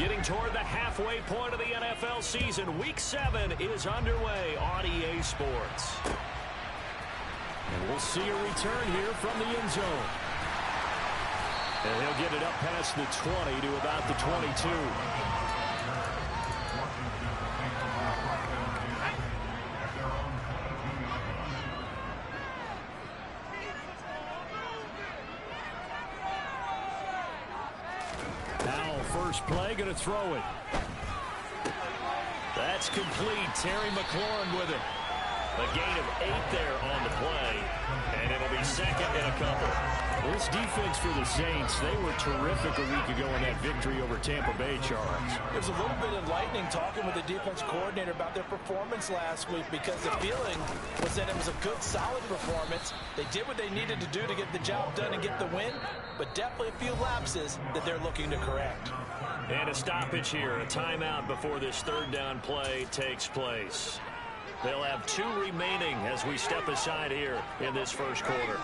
Getting toward the halfway point of the NFL season. Week 7 is underway on EA Sports. And we'll see a return here from the end zone. And he'll get it up past the 20 to about the 22. First play, going to throw it. That's complete. Terry McLaurin with it. A gain of 8 there on the play, and it'll be second and a couple. This defense for the Saints, they were terrific a week ago in that victory over Tampa Bay, Charles. It was a little bit enlightening talking with the defense coordinator about their performance last week, because the feeling was that it was a good, solid performance. They did what they needed to do to get the job done and get the win, but definitely a few lapses that they're looking to correct. And a stoppage here, a timeout before this third down play takes place. They'll have 2 remaining as we step aside here in this first quarter.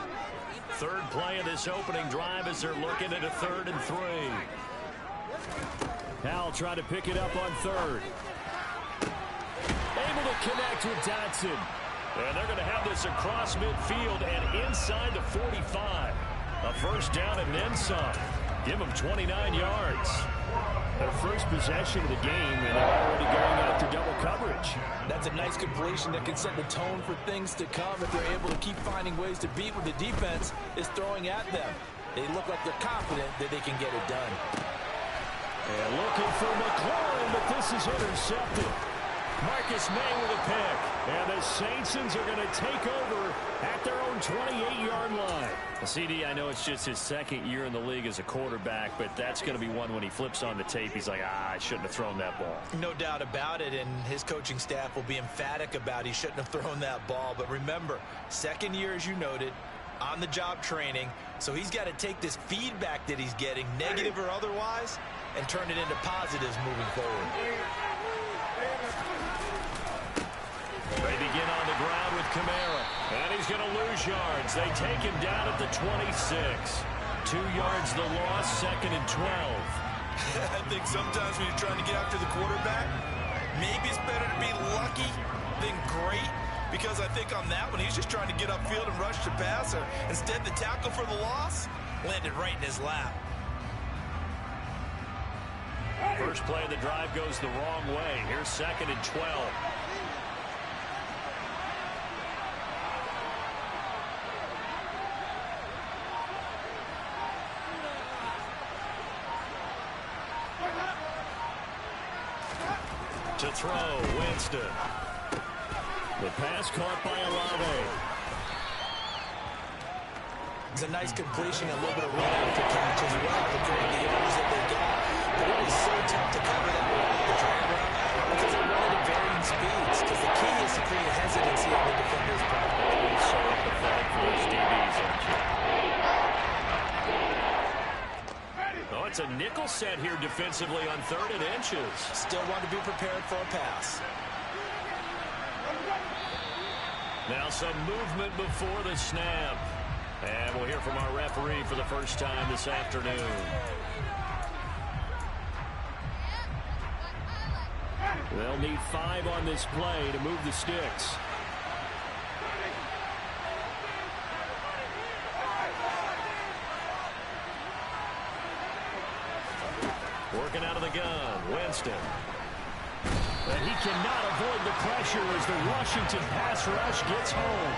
Third play of this opening drive as they're looking at a 3rd and 3. Howell trying to pick it up on 3rd. Able to connect with Dotson. And they're going to have this across midfield and inside the 45. A first down and then some. Give them 29 yards. Their first possession of the game, and they're already going after double coverage. That's a nice completion that can set the tone for things to come if they're able to keep finding ways to beat what the defense is throwing at them. They look like they're confident that they can get it done. And looking for McLaurin, but this is intercepted. Marcus May with a pick. And the Saints are going to take over at their own 28-yard line. CD, I know it's just his 2nd year in the league as a quarterback, but that's going to be one when he flips on the tape, he's like, I shouldn't have thrown that ball. No doubt about it, and his coaching staff will be emphatic about he shouldn't have thrown that ball. But remember, 2nd year, as you noted, on-the-job training, so he's got to take this feedback that he's getting, negative or otherwise, and turn it into positives moving forward. They begin on the ground with Kamara, and he's going to lose yards. They take him down at the 26. 2 yards the loss, 2nd and 12. I think sometimes when you're trying to get after the quarterback, maybe it's better to be lucky than great, because I think on that one, he's just trying to get upfield and rush the passer. Instead, the tackle for the loss landed right in his lap. First play of the drive goes the wrong way. Here's 2nd and 12. To throw, Winston. The pass caught by Olave. It's a nice completion, a little bit of run after catch as well to create the yards that they got. But it was so tough to cover that the drag route because they run it at varying speeds. Because the key is to create hesitancy on the defender's part. So pathetic for those DBs, aren't you? Oh, it's a nickel set here defensively on 3rd and inches. Still want to be prepared for a pass. Now some movement before the snap. And we'll hear from our referee for the first time this afternoon. They'll need 5 on this play to move the sticks. Working out of the gun, Winston. But he cannot avoid the pressure as the Washington pass rush gets home.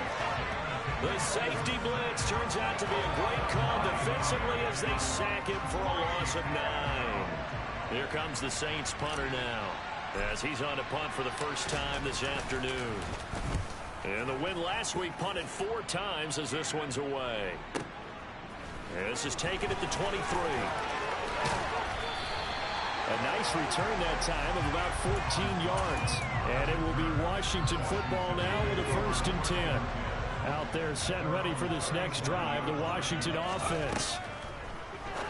The safety blitz turns out to be a great call defensively as they sack him for a loss of 9. Here comes the Saints punter now as he's on to punt for the first time this afternoon. And the win last week punted 4 times as this one's away. And this is taken at the 23. A nice return that time of about 14 yards. And it will be Washington football now with a 1st and 10. Out there set and ready for this next drive, the Washington offense.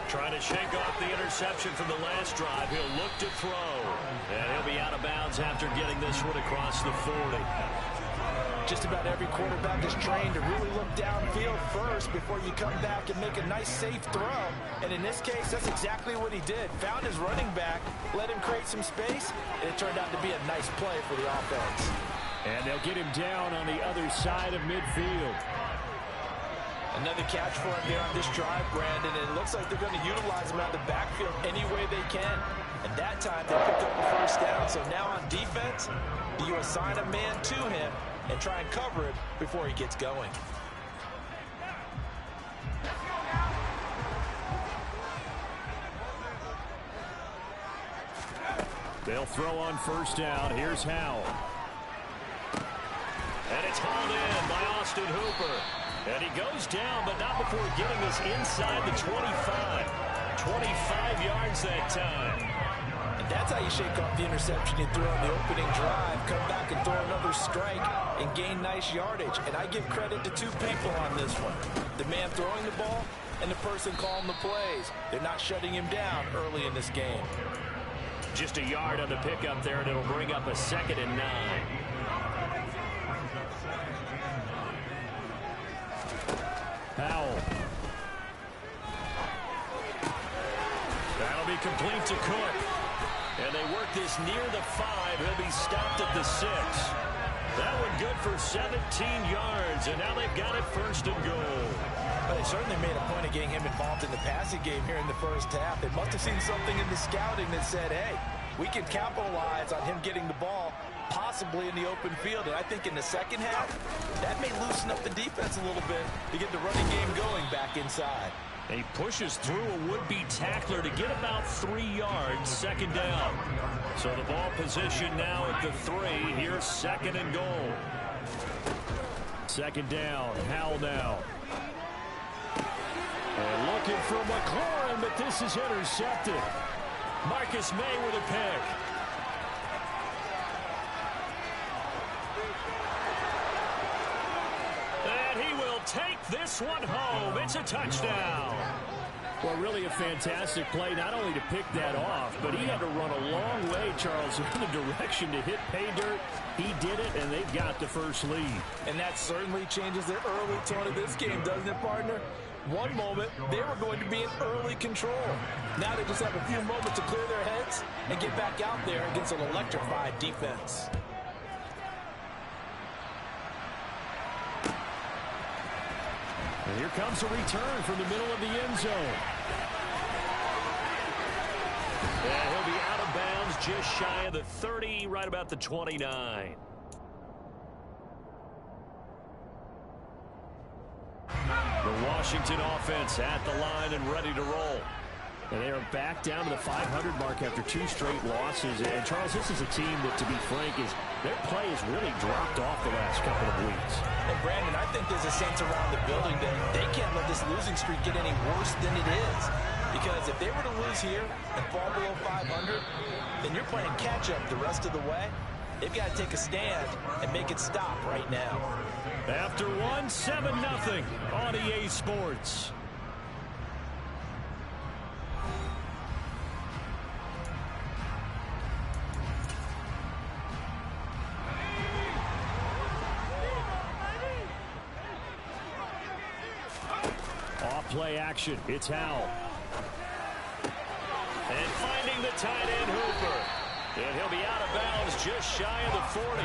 Trying to shake off the interception from the last drive. He'll look to throw. And he'll be out of bounds after getting this one across the 40. Just about every quarterback is trained to really look downfield first before you come back and make a nice, safe throw. And in this case, that's exactly what he did. Found his running back, let him create some space, and it turned out to be a nice play for the offense. And they'll get him down on the other side of midfield. Another catch for him there on this drive, Brandon, and it looks like they're going to utilize him out of the backfield any way they can. And that time, they picked up the first down. So now on defense, you assign a man to him and try and cover him before he gets going. They'll throw on first down. Here's Howell. And it's hauled in by Austin Hooper. And he goes down, but not before getting us inside the 25. 25 yards that time. And that's how you shake off the interception you threw on the opening drive. Come back and throw another strike and gain nice yardage. And I give credit to two people on this one. The man throwing the ball and the person calling the plays. They're not shutting him down early in this game. Just a yard on the pickup there, and it'll bring up a 2nd and 9. Howell. That'll be complete to Cook. And they work this near the 5. He'll be stopped at the 6. That one good for 17 yards, and now they've got it 1st and goal. But they certainly made a point of getting him involved in the passing game here in the first half. They must have seen something in the scouting that said, hey, we can capitalize on him getting the ball possibly in the open field. And I think in the second half, that may loosen up the defense a little bit to get the running game going back inside. He pushes through a would-be tackler to get about 3 yards, 2nd down. So the ball position now at the 3. Here's 2nd and goal. 2nd down. Howell now. And looking for McLaurin, but this is intercepted. Marcus May with a pick. And he will take this one home. It's a touchdown. Well, really a fantastic play, not only to pick that off, but he had to run a long way, Charles, in the direction to hit pay dirt. He did it, and they've got the first lead. And that certainly changes the early tone of this game, doesn't it, partner? One moment, they were going to be in early control. Now they just have a few moments to clear their heads and get back out there against an electrified defense. And here comes a return from the middle of the end zone. And he'll be out of bounds just shy of the 30, right about the 29. The Washington offense at the line and ready to roll. And they are back down to the 500 mark after 2 straight losses. And, Charles, this is a team that, to be frank, their play has really dropped off the last couple of weeks. And, Brandon, I think there's a sense around the building that they can't let this losing streak get any worse than it is. Because if they were to lose here and fall below 500, then you're playing catch-up the rest of the way. They've got to take a stand and make it stop right now. After 7-0 on EA Sports. Off-play action. It's Howell. And finding the tight end, Hooper. And he'll be out of bounds just shy of the 40.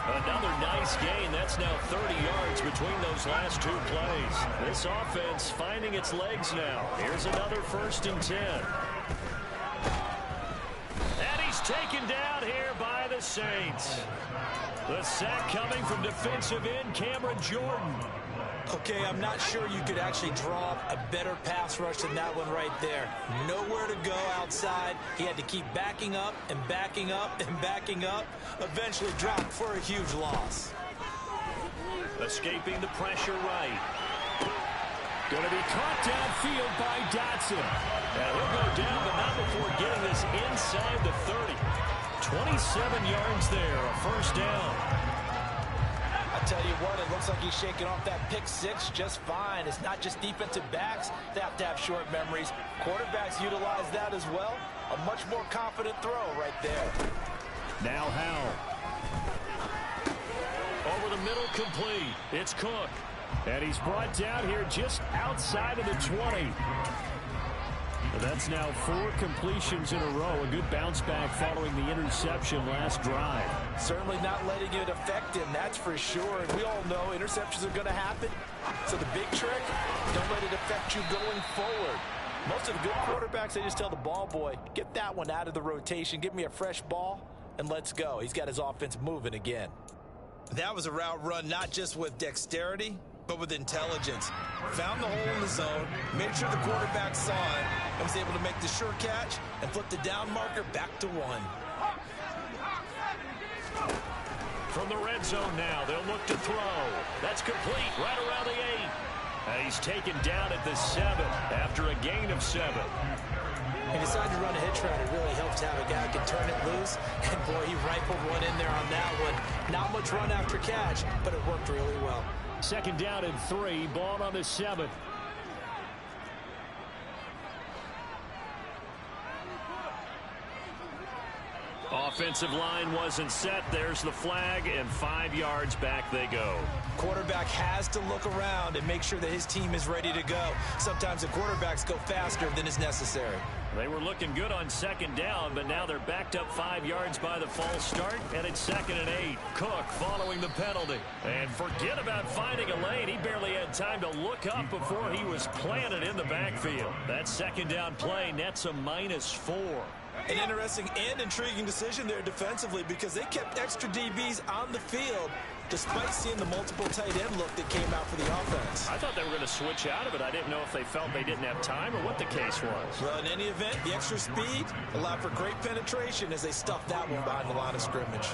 Another nice gain. That's now 30 yards between those last 2 plays. This offense finding its legs now. Here's another 1st and 10. And he's taken down here by the Saints. The sack coming from defensive end Cameron Jordan. Okay, I'm not sure you could actually draw a better pass rush than that one right there. Nowhere to go outside. He had to keep backing up and backing up and backing up. Eventually dropped for a huge loss. Escaping the pressure right. Going to be caught downfield by Dotson. And he'll go down, but not before getting this inside the 30. 27 yards there, a 1st down. I tell you what, it looks like he's shaking off that pick 6 just fine. It's not just defensive backs that have to have short memories. Quarterbacks utilize that as well. A much more confident throw right there. Now Howell. Over the middle complete. It's Cook. And he's brought down here just outside of the 20. That's now 4 completions in a row. A good bounce back following the interception last drive. Certainly not letting it affect him, that's for sure. And we all know interceptions are going to happen. So the big trick, don't let it affect you going forward. Most of the good quarterbacks, they just tell the ball boy, get that one out of the rotation, give me a fresh ball, and let's go. He's got his offense moving again. That was a route run not just with dexterity, but with intelligence. Found the hole in the zone, made sure the quarterback saw it, and was able to make the sure catch and flip the down marker back to 1. From the red zone now, they'll look to throw. That's complete right around the 8. He's taken down at the 7 after a gain of 7. He decided to run a hitch route. It really helps to have a guy who can turn it loose. And, boy, he rifled one in there on that one. Not much run after catch, but it worked really well. 2nd down and 3, ball on the 7. Offensive line wasn't set. There's the flag, and 5 yards back they go. Quarterback has to look around and make sure that his team is ready to go. Sometimes the quarterbacks go faster than is necessary. They were looking good on 2nd down, but now they're backed up 5 yards by the false start, and it's 2nd and 8. Cook following the penalty. And forget about finding a lane. He barely had time to look up before he was planted in the backfield. That 2nd down play nets a -4. An interesting and intriguing decision there defensively because they kept extra DBs on the field despite seeing the multiple tight end look that came out for the offense. I thought they were going to switch out of it. I didn't know if they felt they didn't have time or what the case was. Well, in any event, the extra speed allowed for great penetration as they stuffed that one behind the line of scrimmage.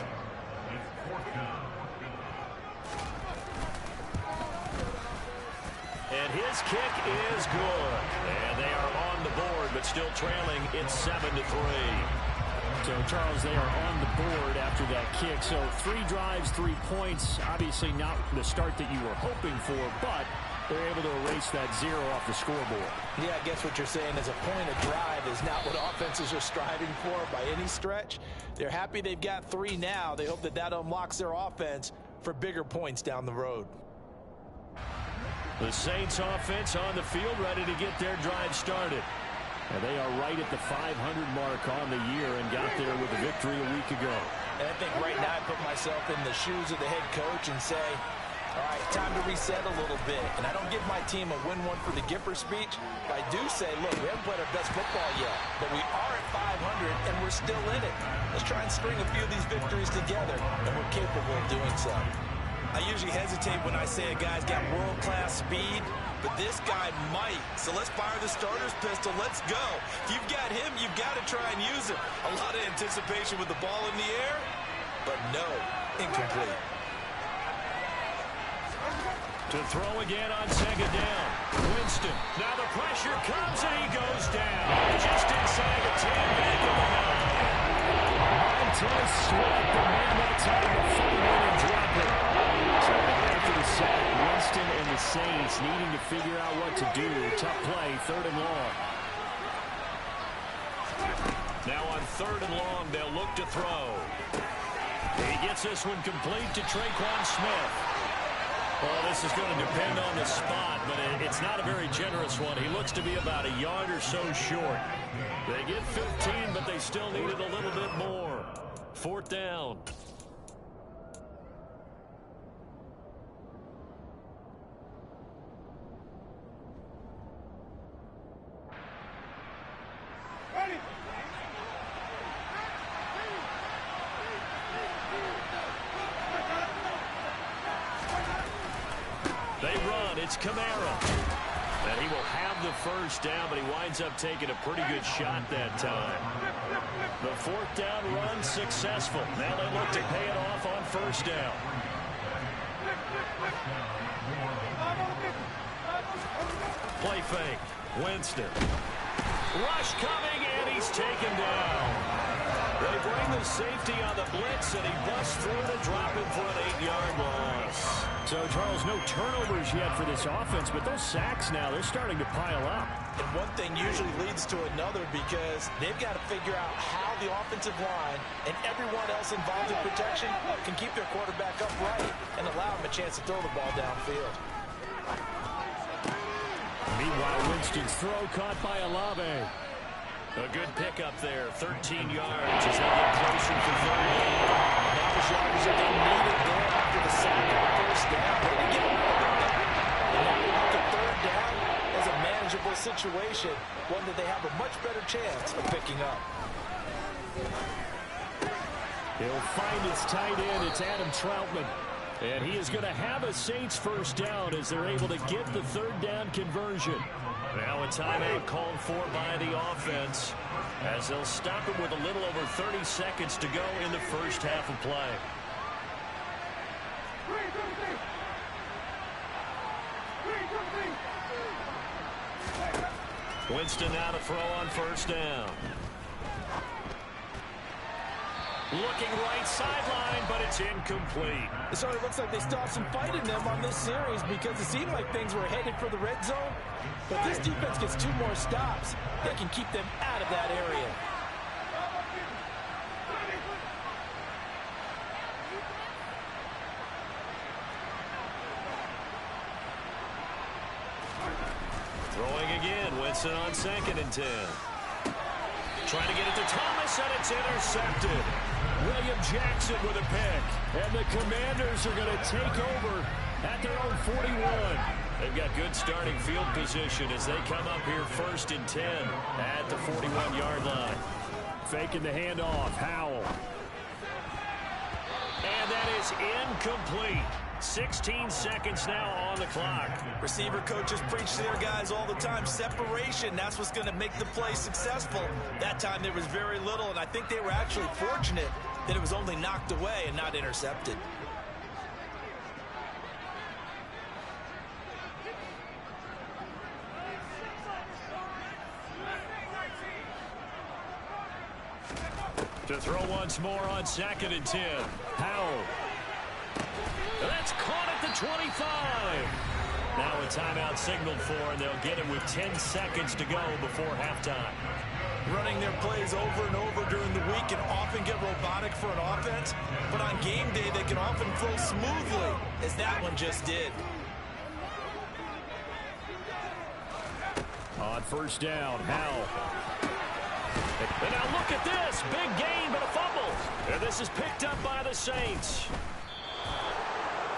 And his kick is good. And they are on the board, but still trailing. It's 7-3. So, Charles, they are on the board after that kick. So 3 drives, 3 points. Obviously not the start that you were hoping for, but they're able to erase that 0 off the scoreboard. Yeah, I guess what you're saying is a point of drive is not what offenses are striving for by any stretch. They're happy they've got 3 now. They hope that that unlocks their offense for bigger points down the road. The Saints offense on the field, ready to get their drive started. And they are right at the 500 mark on the year and got there with a victory a week ago. And I think right now I put myself in the shoes of the head coach and say, all right, time to reset a little bit. And I don't give my team a win one for the Gipper speech. But I do say, look, we haven't played our best football yet, but we are at 500 and we're still in it. Let's try and string a few of these victories together, and we're capable of doing so. I usually hesitate when I say a guy's got world-class speed, but this guy might. So let's fire the starter's pistol. Let's go. If you've got him, you've got to try and use him. A lot of anticipation with the ball in the air, but no, incomplete. To throw again on 2nd down. Winston. Now the pressure comes and he goes down. Just inside the 10 back of the help. Montez Sweat, the man that's having to find it and drop it. So after the sack, Winston and the Saints needing to figure out what to do. Tough play, 3rd and long. Now on 3rd and long, they'll look to throw. He gets this one complete to Traquan Smith. Well, this is going to depend on the spot, but it's not a very generous one. He looks to be about a yard or so short. They get 15, but they still need it a little bit more. 4th down. They run. It's Kamara. And he will have the 1st down, but he winds up taking a pretty good shot that time. The 4th down run successful. Now they look to pay it off on 1st down. Play fake. Winston. Rush coming, and he's taken down. They bring the safety on the blitz, and he busts through to drop him for an 8-yard loss. So, Charles, no turnovers yet for this offense, but those sacks now, they're starting to pile up. And one thing usually leads to another because they've got to figure out how the offensive line and everyone else involved in protection can keep their quarterback upright and allow him a chance to throw the ball downfield. Meanwhile, Winston's throw caught by Olave. A good pickup there, 13 yards as they get closer for third down. Now the yards that they needed there after the sack on first down. They didn't get more than that. And now they look at third down as a manageable situation, one that they have a much better chance of picking up. He'll find his tight end. It's Adam Troutman. And he is going to have a Saints first down as they're able to get the third down conversion. Now a timeout called for by the offense as they'll stop it with a little over 30 seconds to go in the first half of play. Winston now to throw on first down. Looking right sideline, but it's incomplete. It sort of looks like they still have some fight in them on this series because it seemed like things were headed for the red zone. But this defense gets 2 more stops. They can keep them out of that area. Throwing again, Winston on 2nd and 10. Trying to get it to Thomas, and it's intercepted. William Jackson with a pick. And the Commanders are going to take over at their own 41. They've got good starting field position as they come up here 1st and 10 at the 41-yard line. Faking the handoff, Howell. And that is incomplete. 16 seconds now on the clock. Receiver coaches preach to their guys all the time. Separation, that's what's going to make the play successful. That time there was very little, and I think they were actually fortunate that it was only knocked away and not intercepted. To throw once more on 2nd and 10. Howell. That's caught at the 25. Now a timeout signaled for, and they'll get it with 10 seconds to go before halftime. Running their plays over and over during the week can often get robotic for an offense, but on game day they can often flow smoothly, as that one just did. On first down, Howell. And now look at this. Big gain, but a fumble. And this is picked up by the Saints.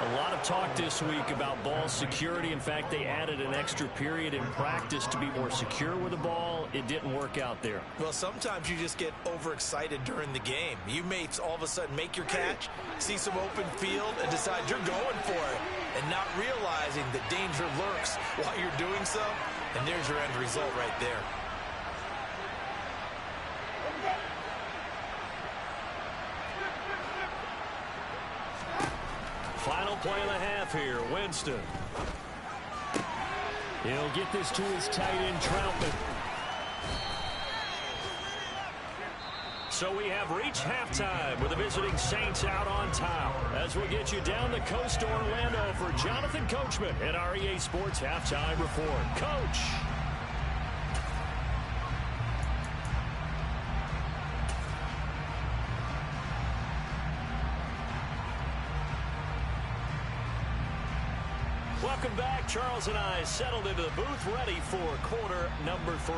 A lot of talk this week about ball security. In fact, they added an extra period in practice to be more secure with the ball. It didn't work out there. Well, sometimes you just get overexcited during the game. You may all of a sudden make your catch, see some open field, and decide you're going for it, and not realizing that danger lurks while you're doing so. And there's your end result right there. Final play of the half here, Winston. He'll get this to his tight end, Troutman. So we have reached halftime with the visiting Saints out on top. As we get you down the coast to Orlando for Jonathan Coachman at our EA Sports Halftime Report. Coach. Welcome back. Charles and I settled into the booth ready for quarter number 3.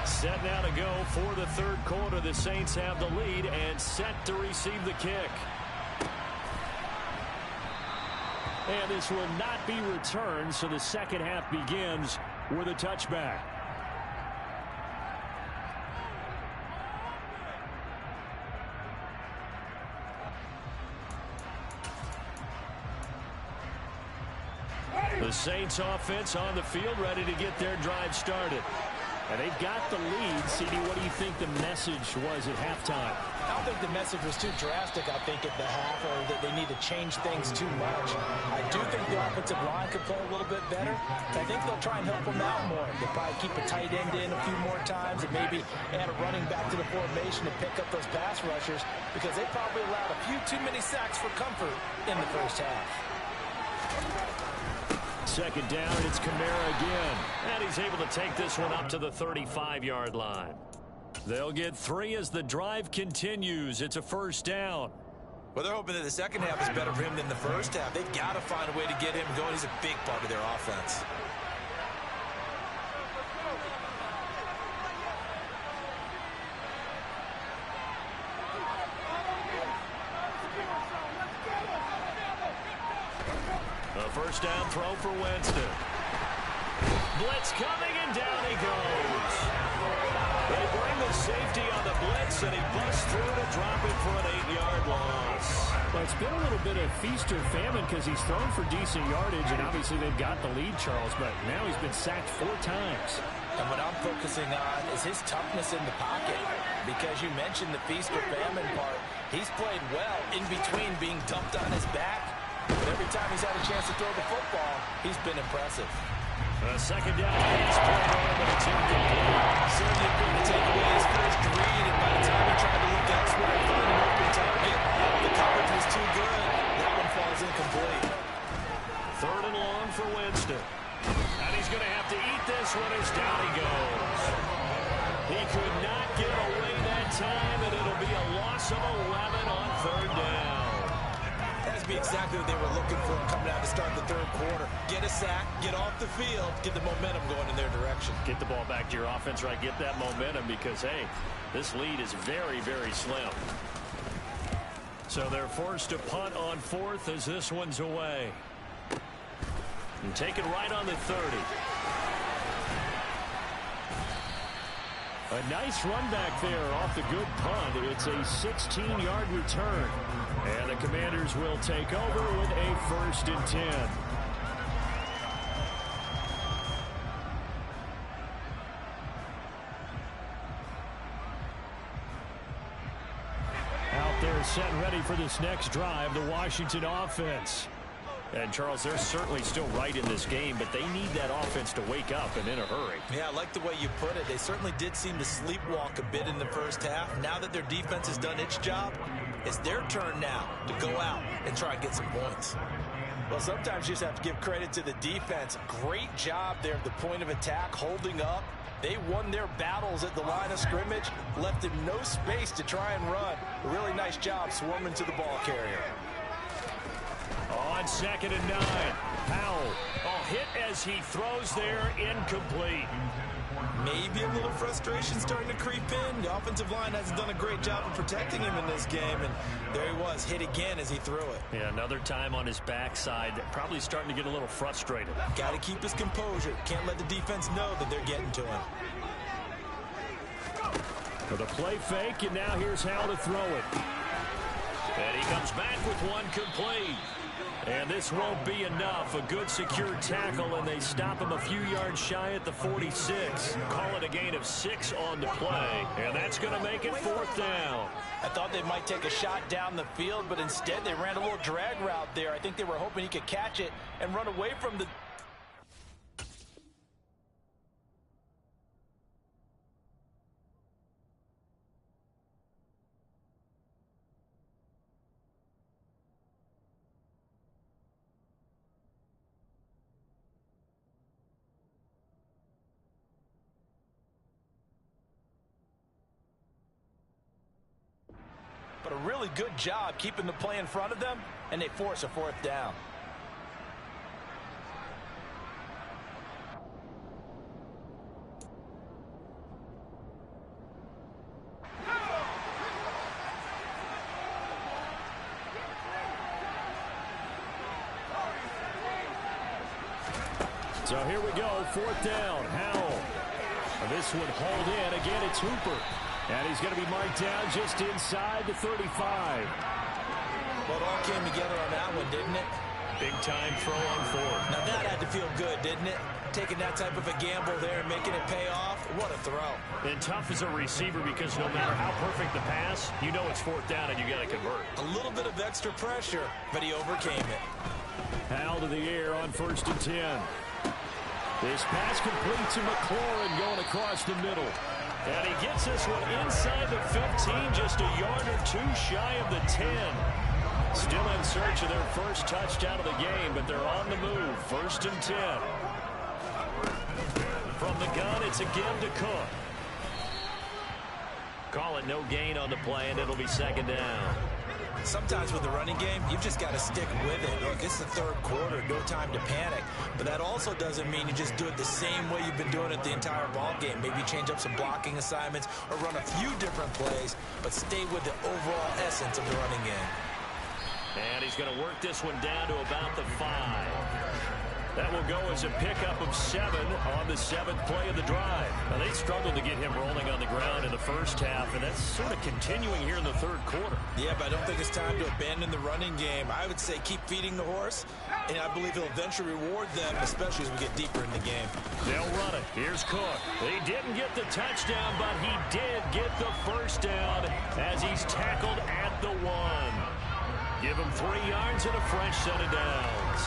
Set now to go for the third quarter. The Saints have the lead and set to receive the kick. And this will not be returned, so the second half begins with a touchback. The Saints offense on the field ready to get their drive started. And they've got the lead. CD, what do you think the message was at halftime? I don't think the message was too drastic, I think, at the half, or that they need to change things too much. I do think the offensive line could play a little bit better. I think they'll try and help them out more. They'll probably keep a tight end in a few more times and maybe add a running back to the formation to pick up those pass rushers, because they probably allowed a few too many sacks for comfort in the first half. Second down, it's Kamara again. And he's able to take this one up to the 35-yard line. They'll get 3 as the drive continues. It's a first down. Well, they're hoping that the second half is better for him than the first half. They've got to find a way to get him going. He's a big part of their offense. A first down throw for Winston. Blitz coming, and down he goes. They bring the safety on the blitz, and he busts through to drop it for an 8-yard loss. Well, it's been a little bit of feast or famine because he's thrown for decent yardage, and obviously they've got the lead, Charles, but now he's been sacked 4 times. And what I'm focusing on is his toughness in the pocket, because you mentioned the feast or famine part. He's played well in between being dumped on his back, but every time he's had a chance to throw the football, he's been impressive. Second down, it's played over, but it's incomplete. Certainly couldn't take away his first read, and by the time he tried to look elsewhere and find an open target, the coverage was too good. That one falls incomplete. Third and long for Winston. And he's going to have to eat this one as down he goes. He could not get away that time, and it'll be a loss of 11 on third down. That would be exactly what they were looking for coming out to start the third quarter. Get a sack, get off the field, get the momentum going in their direction. Get the ball back to your offense, right? Get that momentum because, hey, this lead is very, very slim. So they're forced to punt on fourth as this one's away. And take it right on the 30. A nice run back there off the good punt. It's a 16-yard return. And the Commanders will take over with a 1st and 10. Out there set and ready for this next drive, the Washington offense. And, Charles, they're certainly still right in this game, but they need that offense to wake up and in a hurry. Yeah, I like the way you put it. They certainly did seem to sleepwalk a bit in the first half. Now that their defense has done its job, it's their turn now to go out and try and get some points. Well, sometimes you just have to give credit to the defense. Great job there at the point of attack, holding up. They won their battles at the line of scrimmage, left him no space to try and run. A really nice job swarming to the ball carrier. On 2nd and 9, Powell. Hit as he throws there, incomplete. Maybe a little frustration starting to creep in. The offensive line hasn't done a great job of protecting him in this game, and there he was, hit again as he threw it. Yeah, another time on his backside, probably starting to get a little frustrated. Got to keep his composure. Can't let the defense know that they're getting to him. For the play fake, and now here's how to throw it. And he comes back with one complete. And this won't be enough. A good secure tackle, and they stop him a few yards shy at the 46. Call it a gain of 6 on the play. And that's going to make it 4th down. I thought they might take a shot down the field, but instead they ran a little drag route there. I think they were hoping he could catch it and run away from the... But a really good job keeping the play in front of them, and they force a 4th down. So here we go, 4th down, Howell. And this would hold in. Again, it's Hooper. And he's going to be marked down just inside the 35. Well, it all came together on that one, didn't it? Big time throw on 4th. Now that had to feel good, didn't it? taking that type of a gamble there and making it pay off. What a throw. And tough as a receiver because no matter how perfect the pass, you know it's fourth down and you got to convert. A little bit of extra pressure, but he overcame it. Howell to the air on 1st and 10. This pass complete to McLaurin going across the middle. And he gets this one inside the 15, just a yard or two shy of the 10. Still in search of their first touchdown of the game, but they're on the move. 1st and 10. From the gun, it's again to Cook. Call it no gain on the play, and it'll be 2nd down. Sometimes with the running game, you've just got to stick with it. Look, it's the 3rd quarter, no time to panic. But that also doesn't mean you just do it the same way you've been doing it the entire ball game. Maybe change up some blocking assignments or run a few different plays, but stay with the overall essence of the running game. And he's going to work this one down to about the 5. That will go as a pickup of 7 on the 7th play of the drive. Now, they struggled to get him rolling on the ground in the first half, and that's sort of continuing here in the 3rd quarter. Yeah, but I don't think it's time to abandon the running game. I would say keep feeding the horse, and I believe he'll eventually reward them, especially as we get deeper in the game. They'll run it. Here's Cook. He didn't get the touchdown, but he did get the first down as he's tackled at the 1. Give him 3 yards and a fresh set of downs.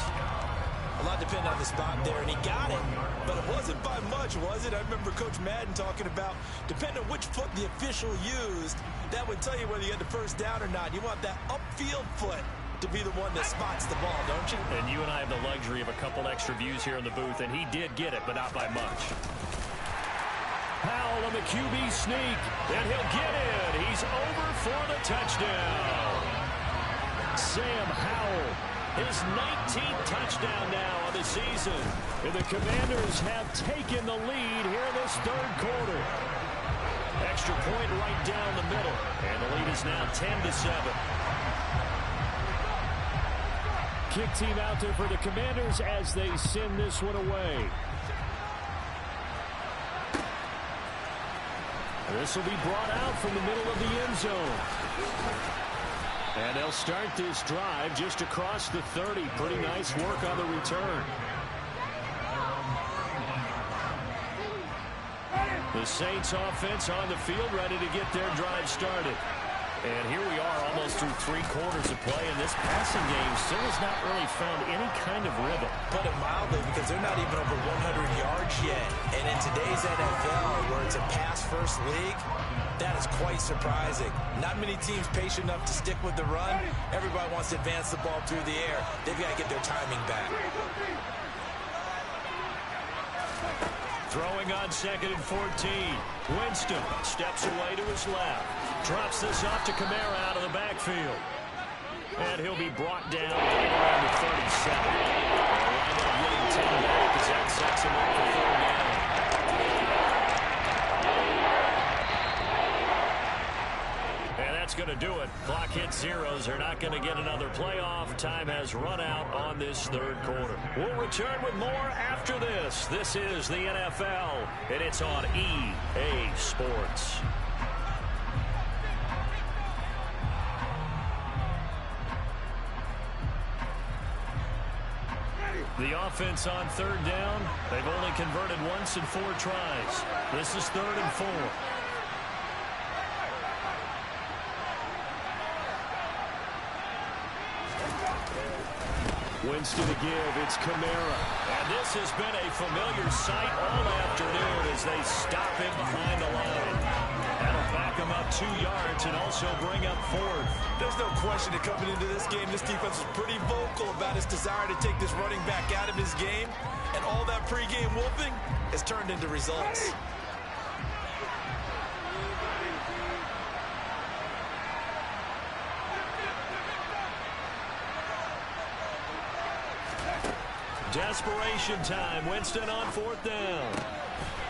A lot depended on the spot there, and he got it, but it wasn't by much, was it? I remember Coach Madden talking about, depending on which foot the official used, that would tell you whether you had the first down or not. You want that upfield foot to be the one that spots the ball, don't you? And you and I have the luxury of a couple extra views here in the booth, and he did get it, but not by much. Howell on the QB sneak, and he'll get in. He's over for the touchdown. Sam Howell, his 19th touchdown now of the season. And the Commanders have taken the lead here in this 3rd quarter. Extra point right down the middle. And the lead is now 10-7. Kick team out there for the Commanders as they send this one away. This will be brought out from the middle of the end zone. And they'll start this drive just across the 30. Pretty nice work on the return. The Saints offense on the field ready to get their drive started. And here we are almost through 3 quarters of play, and this passing game still has not really found any kind of rhythm. Put it mildly, because they're not even over 100 yards yet. And in today's NFL, where it's a pass-first league, that is quite surprising. Not many teams patient enough to stick with the run. Everybody wants to advance the ball through the air. They've got to get their timing back. Throwing on 2nd and 14. Winston steps away to his left. Drops this off to Kamara out of the backfield. And he'll be brought down right around the 37. They'll wind up getting 10 back as that sets him up for 4th down. And that's going to do it. Clock hits zeros. They're not going to get another playoff. Time has run out on this 3rd quarter. We'll return with more after this. This is the NFL, and it's on EA Sports. The offense on 3rd down. They've only converted once in 4 tries. This is 3rd and 4. Winston to give. It's Kamara. And this has been a familiar sight all afternoon as they stop him behind the line. That'll back him up 2 yards and also bring up 4th. There's no question that coming into this game, this defense was pretty vocal about its desire to take this running back out of his game. And all that pregame whooping has turned into results. Desperation time. Winston on 4th down.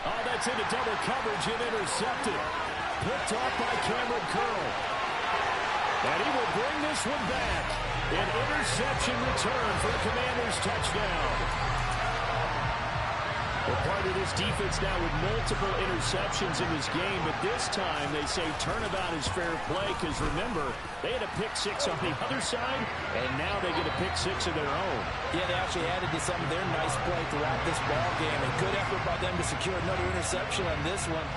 Oh, that's into double coverage and intercepted. Picked off by Cameron Curl. And he will bring this one back. An interception return for a Commanders touchdown. Well, part of this defense now with multiple interceptions in this game, but this time they say turnabout is fair play because, remember, they had a pick six on the other side, and now they get a pick six of their own. Yeah, they actually added to some of their nice play throughout this ball game, and good effort by them to secure another interception on this one.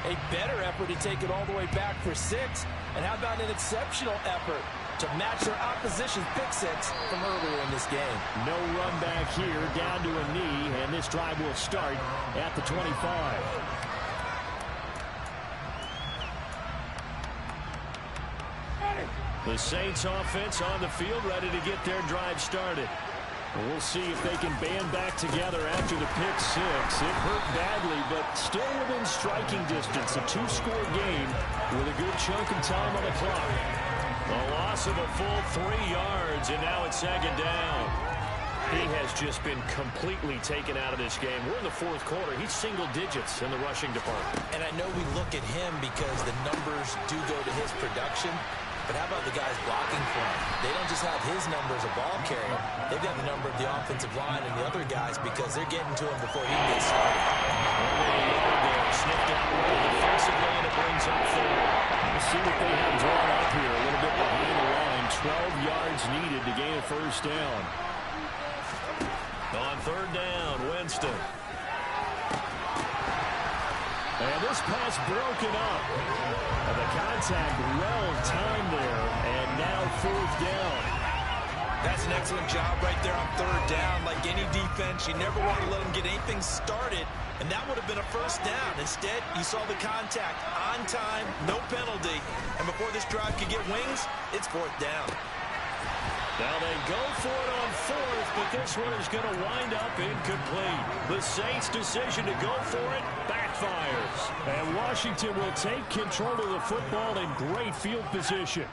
A better effort to take it all the way back for 6, and how about an exceptional effort to match their opposition's pick six from earlier in this game. No run back here, down to a knee, and this drive will start at the 25. The Saints offense on the field, ready to get their drive started. We'll see if they can band back together after the pick six. It hurt badly, but still within striking distance. A 2-score game with a good chunk of time on the clock. A loss of a full 3 yards, and now it's second down. He has just been completely taken out of this game. We're in the fourth quarter. He's single digits in the rushing department. And I know we look at him because the numbers do go to his production. But how about the guys blocking for him? They don't just have his number as a ball carrier. They've got the number of the offensive line and the other guys because they're getting to him before he gets started. Sniffed out well defensively, and it brings up third. We'll see what they have drawn up here. A little bit behind the line. 12 yards needed to gain a first down. On third down, Winston. And this pass broken up. And the contact well timed there. And now fourth down. That's an excellent job right there on third down. Like any defense, you never want to let them get anything started. And that would have been a first down. Instead, you saw the contact on time, no penalty. And before this drive could get wings, it's fourth down. Now they go for it on fourth, but this one is going to wind up incomplete. The Saints' decision to go for it backfires. And Washington will take control of the football in great field position.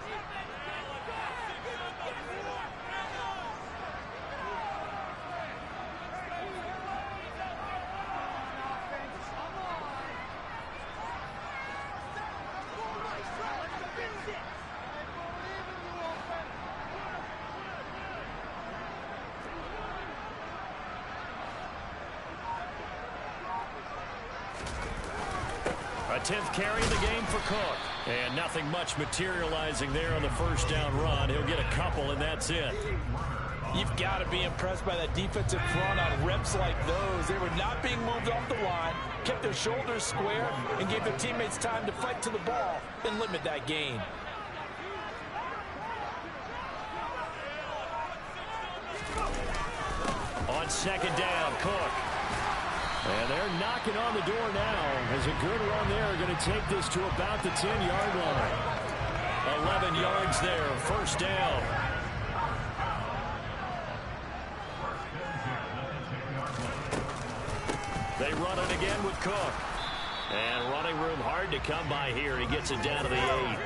A 10th carry in the game for Cook. And nothing much materializing there on the first down run. He'll get a couple, and that's it. You've got to be impressed by that defensive front on reps like those. They were not being moved off the line, kept their shoulders square, and gave their teammates time to fight to the ball and limit that gain. On second down, Cook. And they're knocking on the door now. As a good run there, going to take this to about the 10-yard line. 11 yards there, first down. They run it again with Cook. And running room hard to come by here. He gets it down to the 8.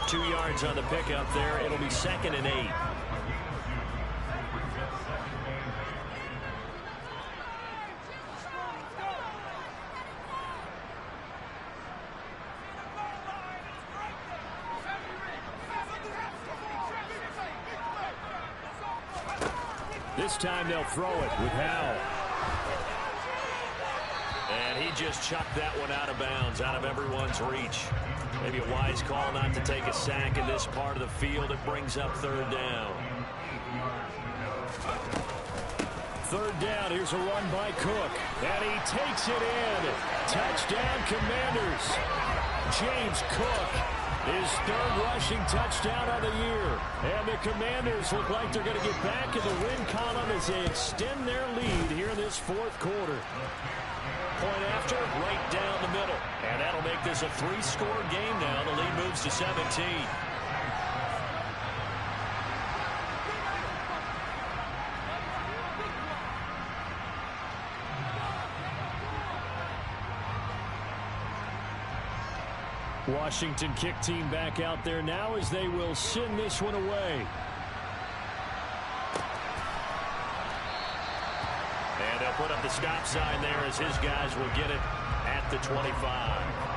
2 yards on the pickup there. It'll be 2nd and 8. This time they'll throw it with Howell. And he just chucked that one out of bounds, out of everyone's reach. Maybe a wise call not to take a sack in this part of the field. It brings up third down. Third down, here's a run by Cook. And he takes it in. Touchdown, Commanders. James Cook. His third rushing touchdown of the year. And the Commanders look like they're going to get back in the win column as they extend their lead here in this fourth quarter. Point after, right down the middle. And that'll make this a 3-score game now. The lead moves to 17. Washington kick team back out there now as they will send this one away. And they'll put up the stop sign there as his guys will get it at the 25.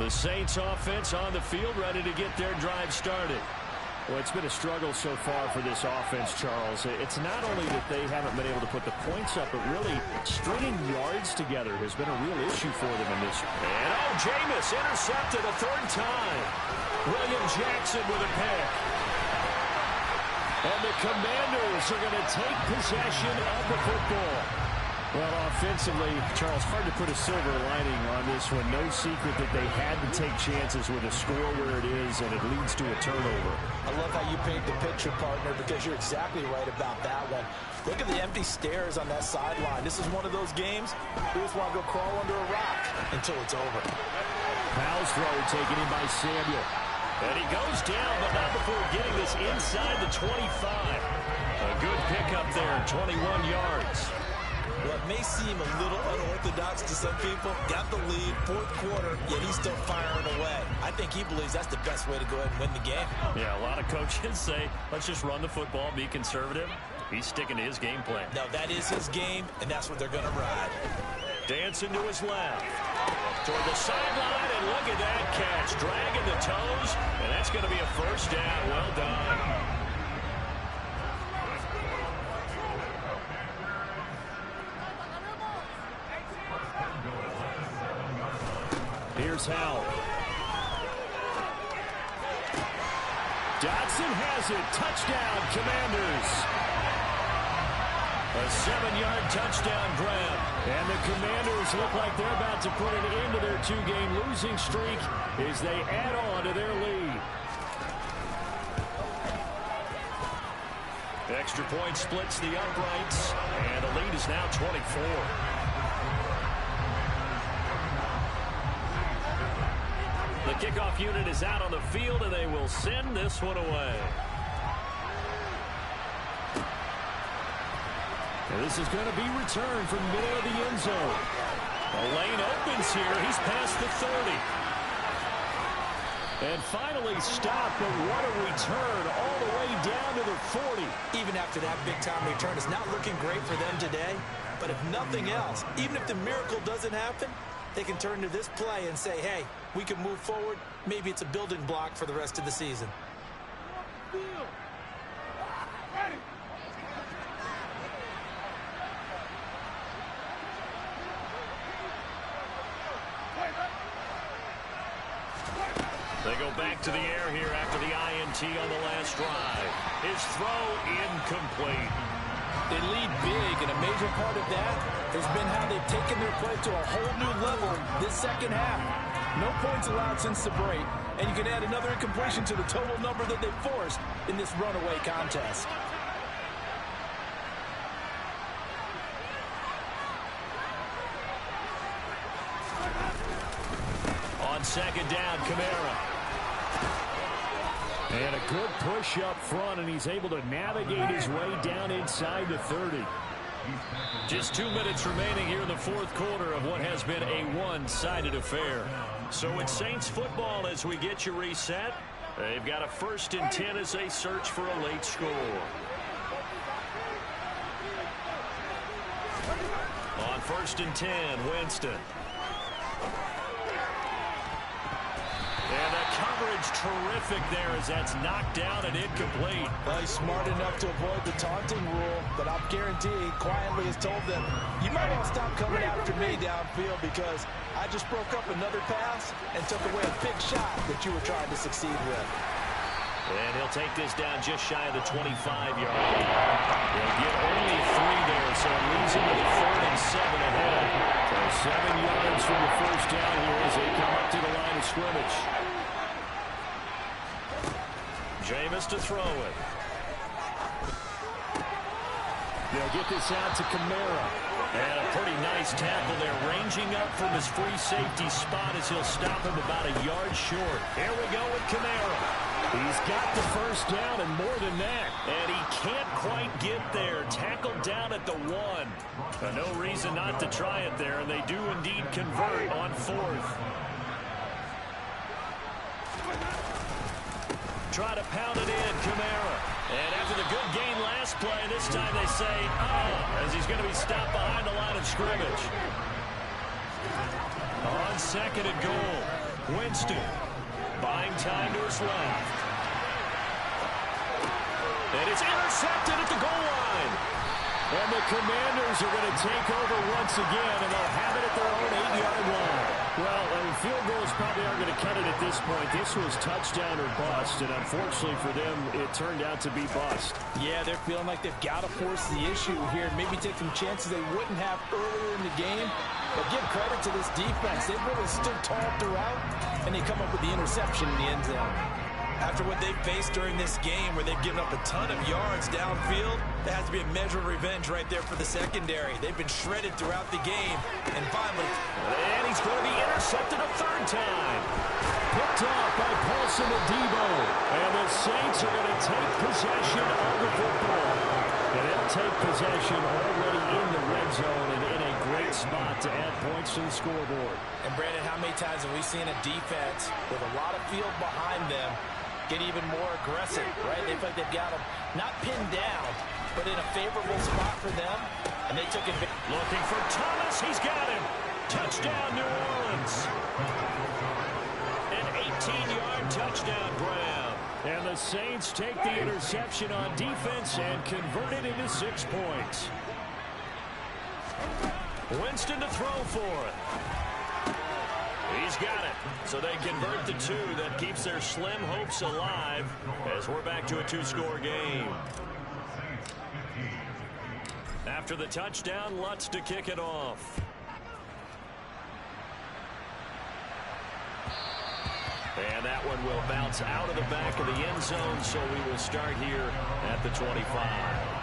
The Saints offense on the field, ready to get their drive started. Well, it's been a struggle so far for this offense, Charles. It's not only that they haven't been able to put the points up, but really stringing yards together has been a real issue for them in this. And Jameis intercepted a third time. William Jackson with a pick. And the Commanders are going to take possession of the football. Well, offensively, Charles, hard to put a silver lining on this one. No secret that they had to take chances with a score where it is, and it leads to a turnover. I love how you paint the picture, partner, because you're exactly right about that one. Look at the empty stares on that sideline. This is one of those games we just want to go crawl under a rock until it's over. Powell's throw taken in by Samuel. And he goes down, but not before getting this inside the 25. A good pickup there, 21 yards. Well, it may seem a little unorthodox to some people. Got the lead, fourth quarter, yet he's still firing away. I think he believes that's the best way to go ahead and win the game. Yeah, a lot of coaches say, let's just run the football, be conservative. He's sticking to his game plan. No, that is his game, and that's what they're going to ride. Dancing to his left. Toward the sideline, and look at that catch. Dragging the toes, and that's going to be a first down. Well done. Here's Howell. Dotson has it. Touchdown, Commanders. A 7-yard touchdown grab. And the Commanders look like they're about to put an end to their 2-game losing streak as they add on to their lead. Extra point splits the uprights, and the lead is now 24. The kickoff unit is out on the field, and they will send this one away. And this is going to be returned from the middle of the end zone. The lane opens here. He's past the 30. And finally stopped, but what a return all the way down to the 40. Even after that big-time return, it's not looking great for them today. But if nothing else, even if the miracle doesn't happen, they can turn to this play and say, hey, we can move forward. Maybe it's a building block for the rest of the season. They go back to the air here after the INT on the last drive. His throw incomplete. They lead big, and a major part of that has been how they've taken their play to a whole new level this second half. No points allowed since the break, and you can add another incompletion to the total number that they forced in this runaway contest. On second down, Kamara. And a good push up front, and he's able to navigate his way down inside the 30. Just 2 minutes remaining here in the fourth quarter of what has been a one-sided affair. So it's Saints football as we get you reset. They've got a 1st and 10 as they search for a late score. On 1st and 10, Winston. And the coverage terrific there as that's knocked down and incomplete. Well, he's smart enough to avoid the taunting rule, but I'm guaranteeing quietly has told them, you might want to stop coming after me downfield because I just broke up another pass and took away a big shot that you were trying to succeed with. And he'll take this down just shy of the 25-yard line. They'll get only 3 there, so it leaves him with a 3rd and 7 ahead. So 7 yards from the first down here as they come up to the line of scrimmage. Jameis to throw it. They'll get this out to Kamara. And a pretty nice tackle there, ranging up from his free safety spot as he'll stop him about a yard short. Here we go with Kamara. He's got the first down and more than that. And he can't quite get there. Tackled down at the 1. No reason not to try it there, and they do indeed convert on 4th. Try to pound it in, Kamara. And after the good gain last play, this time they say, as he's going to be stopped behind the line of scrimmage. On 2nd and goal. Winston buying time to his left. And it's intercepted at the goal line. And the Commanders are going to take over once again, and they'll have it at their own 8-yard line. Well, field goals probably aren't going to cut it at this point. This was touchdown or bust, and unfortunately for them, it turned out to be bust. Yeah, they're feeling like they've got to force the issue here, maybe take some chances they wouldn't have earlier in the game. But give credit to this defense. They've really stood tall throughout, and they come up with the interception in the end zone. After what they've faced during this game, where they've given up a ton of yards downfield, there has to be a measure of revenge right there for the secondary. They've been shredded throughout the game. And finally, and he's going to be intercepted a third time. Picked off by Paulson Adebo. And the Saints are going to take possession of the football. And they'll take possession already in the red zone and in a great spot to add points to the scoreboard. And Brandon, how many times have we seen a defense with a lot of field behind them get even more aggressive, right? They feel like they've got them not pinned down, but in a favorable spot for them, and they took advantage. Looking for Thomas. He's got him. Touchdown, New Orleans. An 18-yard touchdown grab. And the Saints take the interception on defense and convert it into 6 points. Winston to throw for it. He's got it. So they convert the 2. That keeps their slim hopes alive as we're back to a 2-score game. After the touchdown, Lutz to kick it off. And that one will bounce out of the back of the end zone, so we will start here at the 25.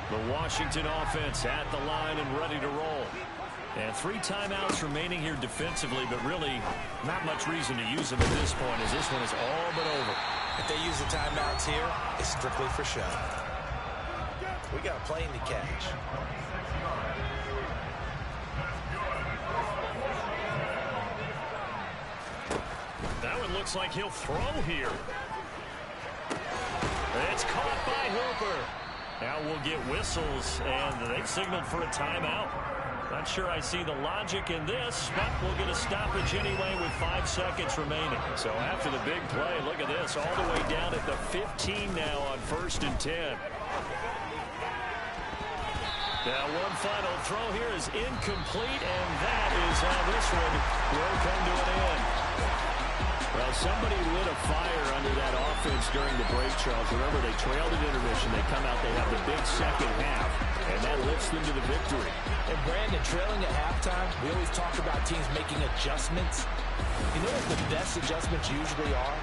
The Washington offense at the line and ready to roll. And 3 timeouts remaining here defensively, but really not much reason to use them at this point, as this one is all but over. If they use the timeouts here, it's strictly for show. We got a plane to catch. That one looks like he'll throw here. It's caught by Hooper. Now we'll get whistles, and they've signaled for a timeout. Not sure I see the logic in this, but we'll get a stoppage anyway with 5 seconds remaining. So after the big play, look at this, all the way down at the 15 now on 1st and 10. Now one final throw here is incomplete, and that is how this one will come to an end. Well, somebody lit a fire under that offense during the break, Charles. Remember, they trailed at intermission. They come out, they have the big second half, and that lifts them to the victory. And Brandon, trailing at halftime, we always talk about teams making adjustments. You know what the best adjustments usually are?